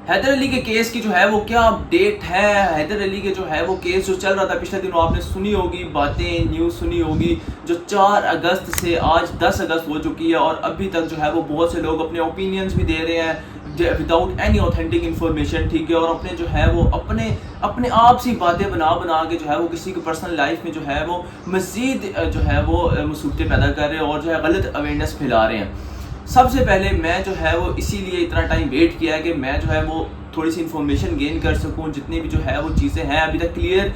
حیدر علی کے کیس کی جو ہے وہ کیا اپڈیٹ ہے. حیدر علی کے جو ہے وہ کیس جو چل رہا تھا پچھلے دنوں، آپ نے سنی ہوگی باتیں، نیوز سنی ہوگی، جو 4 اگست سے آج 10 اگست ہو چکی ہے اور ابھی تک جو ہے وہ بہت سے لوگ اپنے اوپینینز بھی دے رہے ہیں وداؤٹ اینی اوتھینٹک انفارمیشن. ٹھیک ہے، اور اپنے جو ہے وہ اپنے آپ سی باتیں بنا کے جو ہے وہ کسی کی پرسنل لائف میں جو ہے وہ مزید جو ہے وہ مصیبتیں پیدا کر رہے ہیں اور جو ہے غلط اویئرنیس پھیلا رہے ہیں. سب سے پہلے میں جو ہے وہ اسی لیے اتنا ٹائم ویٹ کیا ہے کہ میں جو ہے وہ تھوڑی سی انفارمیشن گین کر سکوں. جتنی بھی جو ہے وہ چیزیں ہیں ابھی تک کلیئر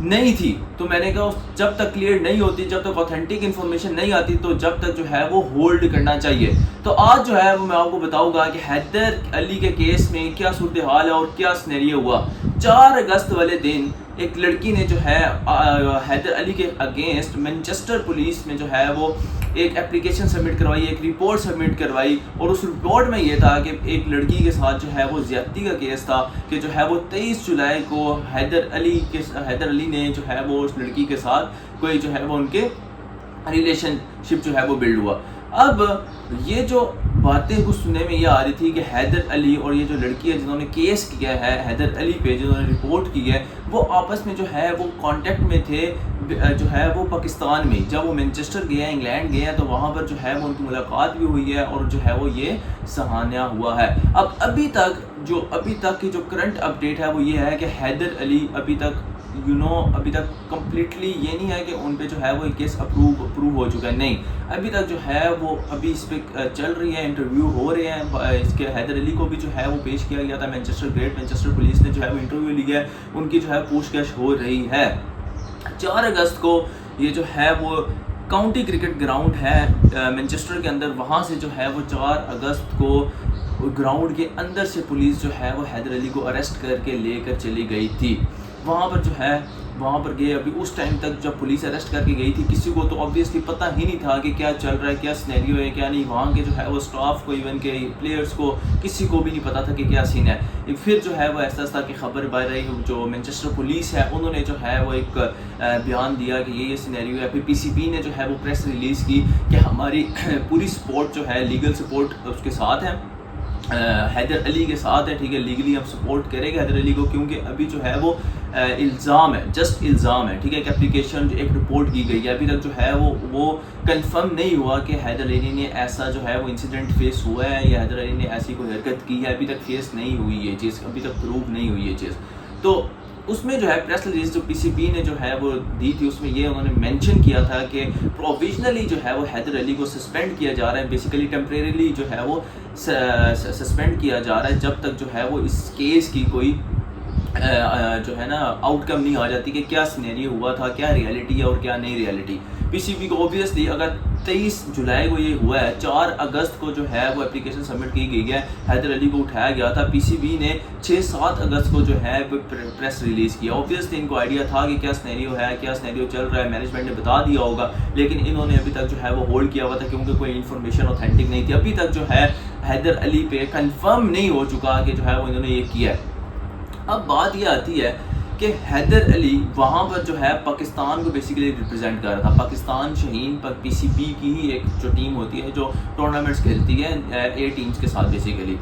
نہیں تھی، تو میں نے کہا جب تک کلیئر نہیں ہوتی، جب تک اوتھینٹک انفارمیشن نہیں آتی، تو جب تک جو ہے وہ ہولڈ کرنا چاہیے. تو آج جو ہے وہ میں آپ کو بتاؤں گا کہ حیدر علی کے کیس میں کیا صورتحال ہے اور کیا سینیریو ہوا. 4 اگست والے دن ایک لڑکی نے جو ہے حیدر علی کے اگینسٹ مینچسٹر پولیس میں جو ہے وہ ایک اپلیکیشن سبمٹ کروائی، ایک رپورٹ سبمٹ کروائی، اور اس رپورٹ میں یہ تھا کہ ایک لڑکی کے ساتھ جو ہے وہ زیادتی کا کیس تھا کہ جو ہے وہ 23 جولائی کو حیدر علی نے جو ہے وہ اس لڑکی کے ساتھ کوئی جو ہے وہ ان کے ریلیشن شپ جو ہے وہ بلڈ ہوا. اب یہ جو باتیں کچھ سننے میں یہ آ رہی تھی کہ حیدر علی اور یہ جو لڑکی ہے جنہوں نے کیس کیا ہے حیدر علی پہ، جنہوں نے رپورٹ کی ہے، وہ آپس میں جو ہے وہ کانٹیکٹ میں تھے جو ہے وہ پاکستان میں. جب وہ مینچسٹر گئے ہیں، انگلینڈ گئے ہیں، تو وہاں پر جو ہے وہ ان کی ملاقات بھی ہوئی ہے اور جو ہے وہ یہ سہانیہ ہوا ہے. اب ابھی تک کی جو کرنٹ اپڈیٹ ہے وہ یہ ہے کہ حیدر علی ابھی تک کمپلیٹلی یہ نہیں ہے کہ ان پہ جو ہے وہ کیس اپروو ہو چکا ہے. نہیں، ابھی تک جو ہے وہ ابھی اس پہ چل رہی ہے، انٹرویو ہو رہے ہیں. اس کے حیدر علی کو بھی جو ہے وہ پیش کیا گیا تھا گریٹ مینچسٹر پولیس نے جو ہے وہ انٹرویو لیا ہے، ان کی جو ہے پوچھ گچھ ہو رہی ہے. 4 اگست کو یہ جو ہے وہ کاؤنٹی کرکٹ گراؤنڈ ہے مینچسٹر کے اندر، وہاں سے جو ہے وہ 4 اگست کو گراؤنڈ کے اندر سے پولیس جو ہے وہ حیدر علی کو اریسٹ کر کے لے کر چلی گئی تھی. وہاں پر گئے. ابھی اس ٹائم تک جب پولیس اریسٹ کر کے گئی تھی، کسی کو تو آبویسلی پتہ ہی نہیں تھا کہ کیا چل رہا ہے، کیا سینیریو ہے، کیا نہیں. وہاں کے جو ہے وہ اسٹاف کو، ایون کہ پلیئرز کو، کسی کو بھی نہیں پتا تھا کہ کیا سین ہے. پھر جو ہے وہ ایسا کہ خبر باہر آئی، جو مینچسٹر پولیس ہے انہوں نے جو ہے وہ ایک بیان دیا کہ یہ سینیریو ہے. پھر پی سی بی نے جو ہے وہ پریس ریلیز کی کہ ہماری پوری سپورٹ جو ہے، لیگل سپورٹ اس کے ساتھ ہے، حیدر علی کے ساتھ ہے. ٹھیک ہے، لیگلی ہم سپورٹ کریں گے حیدر علی کو، کیونکہ ابھی جو ہے وہ الزام ہے، جسٹ الزام ہے. ٹھیک ہے، ایک اپلیکیشن ایک رپورٹ کی گئی ہے. ابھی تک جو ہے وہ کنفرم نہیں ہوا کہ حیدر علی نے ایسا جو ہے وہ انسیڈنٹ فیس ہوا ہے یا حیدر علی نے ایسی کوئی حرکت کی ہے. ابھی تک فیس نہیں ہوئی یہ چیز، ابھی تک پروو نہیں ہوئی یہ چیز. تو اس میں جو ہے پریس ریلیز جو پی سی بی نے جو ہے وہ دی تھی، اس میں یہ انہوں نے مینشن کیا تھا کہ پروویژنلی جو ہے وہ حیدر علی کو سسپینڈ کیا جا رہا ہے، بیسیکلی ٹیمپریریلی جو ہے وہ سسپینڈ کیا جا رہا ہے جب تک جو ہے وہ اس کیس کی کوئی جو ہے نا آؤٹ کم نہیں آ جاتی کہ کیا سینیریو ہوا تھا، کیا ریئلٹی ہے اور کیا نہیں ریئلٹی. پی سی بی کو اوبویسلی اگر 23 جولائی کو یہ ہوا ہے، 4 اگست کو جو ہے وہ اپلیکیشن سبمٹ کی گئی ہے، حیدر علی کو اٹھایا گیا تھا. پی سی بی نے 6-7 اگست کو جو ہے پریس ریلیز کیا. اوبویسلی ان کو آئیڈیا تھا کہ کیا سینیریو ہے، کیا سینیریو چل رہا ہے، مینجمنٹ نے بتا دیا ہوگا، لیکن انہوں نے ابھی تک جو ہے وہ ہولڈ کیا ہوا تھا کیونکہ کوئی انفارمیشن اوتھینٹک نہیں تھی. ابھی تک جو ہے حیدر علی پہ کنفرم نہیں ہو چکا کہ جو ہے وہ انہوں نے یہ کیا ہے. اب بات یہ آتی ہے کہ حیدر علی وہاں پر جو ہے پاکستان کو بیسیکلی ریپرزینٹ کر رہا تھا. پاکستان شاہین پر پی سی بی کی ہی ایک جو ٹیم ہوتی ہے جو ٹورنامنٹس کھیلتی ہے اے ٹیمز کے ساتھ بیسیکلی.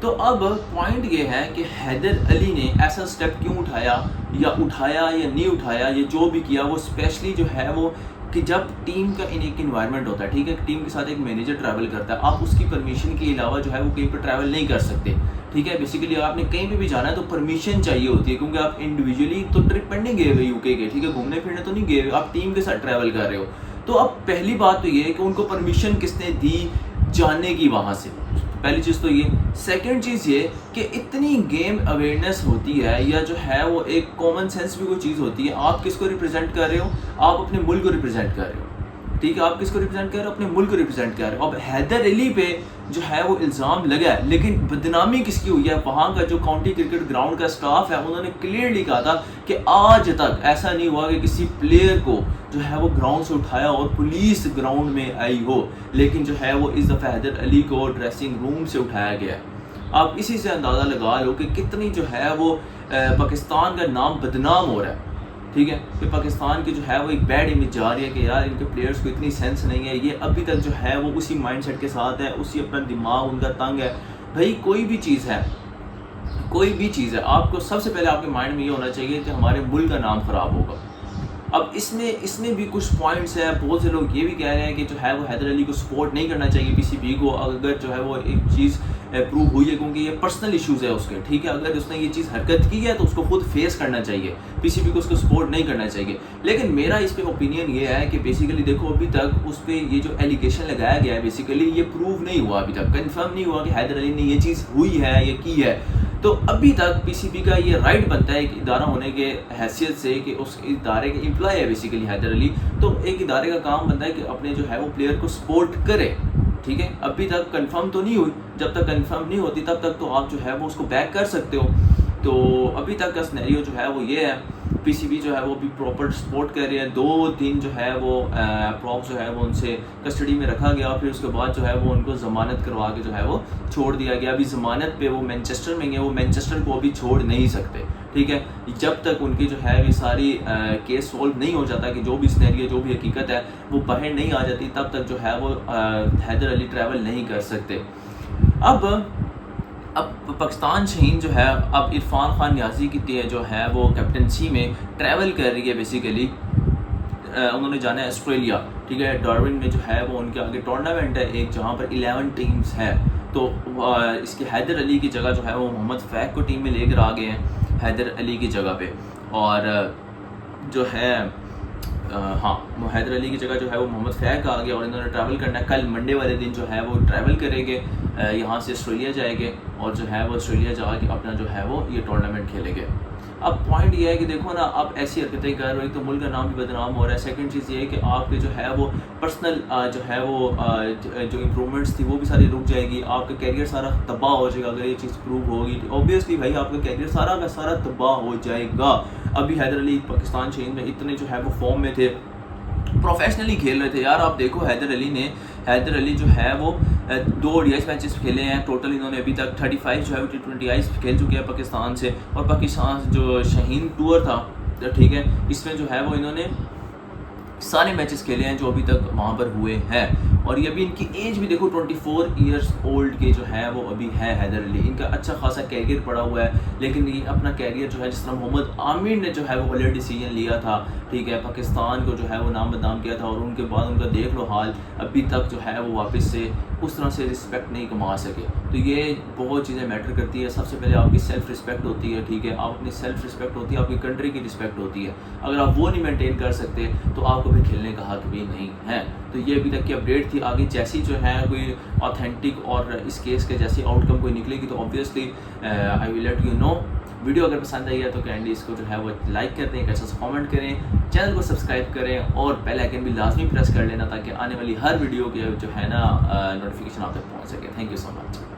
تو اب پوائنٹ یہ ہے کہ حیدر علی نے ایسا سٹیپ کیوں اٹھایا یا نہیں اٹھایا، یہ جو بھی کیا وہ اسپیشلی جو ہے وہ کہ جب ٹیم کا ایک انوائرمنٹ ہوتا ہے. ٹھیک ہے، ٹیم کے ساتھ ایک مینیجر ٹریول کرتا ہے، آپ اس کی پرمیشن کے علاوہ جو ہے وہ کہیں پہ ٹریول نہیں کر سکتے. ٹھیک ہے، بیسیکلی آپ نے کہیں پہ بھی جانا ہے تو پرمیشن چاہیے ہوتی ہے، کیونکہ آپ انڈیویجولی تو ٹرپ پر نہیں گئے ہوئے یو کے. ٹھیک ہے، گھومنے پھرنے تو نہیں گئے ہوئے، آپ ٹیم کے ساتھ ٹریول کر رہے ہو. تو اب پہلی بات تو یہ ہے کہ ان کو پرمیشن کس نے دی جانے کی وہاں سے، پہلی چیز تو یہ. سیکنڈ چیز یہ کہ اتنی گیم اویئرنیس ہوتی ہے یا جو ہے وہ ایک کامن سینس بھی کوئی چیز ہوتی ہے. آپ کس کو ریپرزینٹ کر رہے ہو؟ آپ اپنے ملک کو ریپرزینٹ کر رہے ہو. ٹھیک ہے، آپ کس کو ریپرزینٹ کر رہے ہو؟ اپنے ملک کو ریپرزینٹ کر رہے ہو. اب حیدر علی پہ جو ہے وہ الزام لگا ہے، لیکن بدنامی کس کی ہوئی ہے؟ وہاں کا جو کاؤنٹی کرکٹ گراؤنڈ کا اسٹاف ہے انہوں نے کلیئرلی کہا تھا کہ آج تک ایسا نہیں ہوا کہ کسی پلیئر کو جو ہے وہ گراؤنڈ سے اٹھایا اور پولیس گراؤنڈ میں آئی ہو، لیکن جو ہے وہ اس دفعہ حیدر علی کو ڈریسنگ روم سے اٹھایا گیا ہے. آپ اسی سے اندازہ لگا لو کہ کتنی جو ہے وہ پاکستان کا نام بدنام ہو رہا ہے. ٹھیک ہے، کہ پاکستان کی جو ہے وہ ایک بیڈ امیج جا رہی ہے کہ یار ان کے پلیئرز کو اتنی سینس نہیں ہے. یہ ابھی تک جو ہے وہ اسی مائنڈ سیٹ کے ساتھ ہے، اسی اپنا دماغ ان کا تنگ ہے. بھائی کوئی بھی چیز ہے، کوئی بھی چیز ہے آپ کو سب سے پہلے آپ کے مائنڈ میں یہ ہونا چاہیے کہ ہمارے ملک کا نام خراب ہوگا. اب اس میں بھی کچھ پوائنٹس ہیں. بہت سے لوگ یہ بھی کہہ رہے ہیں کہ جو ہے وہ حیدر علی کو سپورٹ نہیں کرنا چاہیے پی سی بی کو, اگر جو ہے وہ ایک چیز پروو ہوئی ہے, کیونکہ یہ پرسنل ایشوز ہے اس کے, ٹھیک ہے. اگر اس نے یہ چیز حرکت کی ہے تو اس کو خود فیس کرنا چاہیے, پی سی بی کو اس کو سپورٹ نہیں کرنا چاہیے. لیکن میرا اس پہ اوپینین یہ ہے کہ بیسیکلی دیکھو ابھی تک اس پہ یہ جو ایلیگیشن لگایا گیا ہے بیسیکلی یہ پروو نہیں ہوا, ابھی تک کنفرم نہیں ہوا کہ حیدر علی نے یہ چیز ہوئی ہے یا کی ہے. تو ابھی تک پی سی بی کا یہ رائٹ بنتا ہے ایک ادارہ ہونے کے حیثیت سے کہ اس ادارے کے امپلائی ہے بیسیکلی حیدر علی, تو ایک ادارے کا کام بنتا ہے کہ اپنے جو ہے وہ پلیئر کو سپورٹ کرے, ٹھیک ہے. ابھی تک کنفرم تو نہیں ہوئی, جب تک کنفرم نہیں ہوتی تب تک تو آپ جو ہے وہ اس کو بیک کر سکتے ہو. تو ابھی تک کا سنیریو جو ہے وہ یہ ہے, پی سی بی جو ہے وہ بھی پراپر سپورٹ کر رہی ہے. 2 دن جو ہے وہ پراپ جو ہے وہ ان سے کسٹڈی میں رکھا گیا, پھر اس کے بعد جو ہے وہ ان کو ضمانت کروا کے جو ہے وہ چھوڑ دیا گیا. ابھی ضمانت پہ وہ مینچسٹر میں گئے, وہ مینچسٹر کو ابھی چھوڑ نہیں سکتے, ٹھیک ہے, جب تک ان کی جو ہے یہ ساری کیس سولو نہیں ہو جاتا, کہ جو بھی سنیریو جو بھی حقیقت ہے وہ باہر نہیں آ جاتی, تب تک جو ہے وہ حیدر علی ٹریول نہیں کر سکتے. اب پاکستان شہین جو ہے اب عرفان خان نیازی کی جو ہے وہ کیپٹنسی میں ٹریول کر رہی ہے. بیسیکلی انہوں نے جانا ہے آسٹریلیا, ٹھیک ہے. ڈارون میں جو ہے وہ ان کے آگے ٹورنامنٹ ہے ایک, جہاں پر 11 ٹیمز ہیں. تو اس کے حیدر علی کی جگہ جو ہے وہ محمد فیق کو ٹیم میں لے کر آ گئے ہیں, حیدر علی کی جگہ پہ. اور جو ہے حیدر علی کی جگہ جو ہے وہ محمد فیق آ گیا, اور انہوں نے ٹریول کرنا ہے. کل منڈے والے دن جو ہے وہ ٹریول کریں گے, یہاں سے آسٹریلیا جائیں گے, اور جو ہے وہ آسٹریلیا جا کے اپنا جو ہے وہ یہ ٹورنامنٹ کھیلیں گے. اب پوائنٹ یہ ہے کہ دیکھو نا, آپ ایسی حرکتیں کر رہے ہو, ایک تو ملک کا نام بھی بدنام ہو رہا ہے. سیکنڈ چیز یہ ہے کہ آپ کے جو ہے وہ پرسنل جو ہے وہ جو امپرومنٹس تھی وہ بھی ساری رک جائے گی. آپ کا کیریئر سارا تباہ ہو جائے گا اگر یہ چیز پروو ہوگی. اوبیسلی بھائی آپ کا کیریئر سارا کا سارا تباہ ہو جائے گا. ابھی حیدر علی پاکستان شہین میں اتنے جو ہے وہ فارم میں تھے, پروفیشنلی کھیل رہے تھے یار. آپ دیکھو حیدر علی جو ہے وہ 2 ODI میچز کھیلے ہیں ٹوٹل. انہوں نے ابھی تک 35 جو ہے T20 کھیل چکے ہیں پاکستان سے. اور پاکستان جو شہین ٹور تھا, ٹھیک ہے, اس میں جو ہے وہ انہوں نے سارے میچز کھیلے ہیں جو ابھی تک وہاں پر ہوئے ہیں. اور یہ ابھی ان کی ایج بھی دیکھو 24 ایئرس اولڈ کے جو ہے وہ ابھی ہے حیدر علی. ان کا اچھا خاصا کیریئر پڑا ہوا ہے, لیکن یہ اپنا کیریئر جو ہے جس طرح محمد عامر نے جو ہے وہ غلط ڈیسیجن لیا تھا, ٹھیک ہے, پاکستان کو جو ہے وہ نام بدنام کیا تھا, اور ان کے بعد ان کا دیکھ لو حال, ابھی تک جو ہے وہ واپس سے اس طرح سے رسپیکٹ نہیں کما سکے. تو یہ بہت چیزیں میٹر کرتی ہے. سب سے پہلے آپ کی سیلف رسپیکٹ ہوتی ہے, ٹھیک ہے, آپ اپنی سیلف رسپیکٹ ہوتی ہے, آپ کی کنٹری کی رسپیکٹ ہوتی ہے. اگر آپ وہ نہیں مینٹین کر سکتے تو آپ کو پھر کھیلنے کا حق بھی نہیں ہے. تو یہ ابھی تک کی اپڈیٹ تھی. آگے جیسی جو ہے کوئی آتھینٹک اور اس کیس کے جیسی آؤٹ کم کوئی نکلے گی تو obviously I will let you know. Video اگر پسند آئی ہے تو کینڈلی اس کو جو ہے وہ لائک کر دیں, ایک اچھا سا کامنٹ کریں, چینل کو سبسکرائب کریں, اور بیل آئکن بھی لازمی پریس کر لینا تاکہ آنے والی ہر ویڈیو کے جو ہے نا نوٹیفیکیشن آپ تک پہنچ سکے. Thank you so much.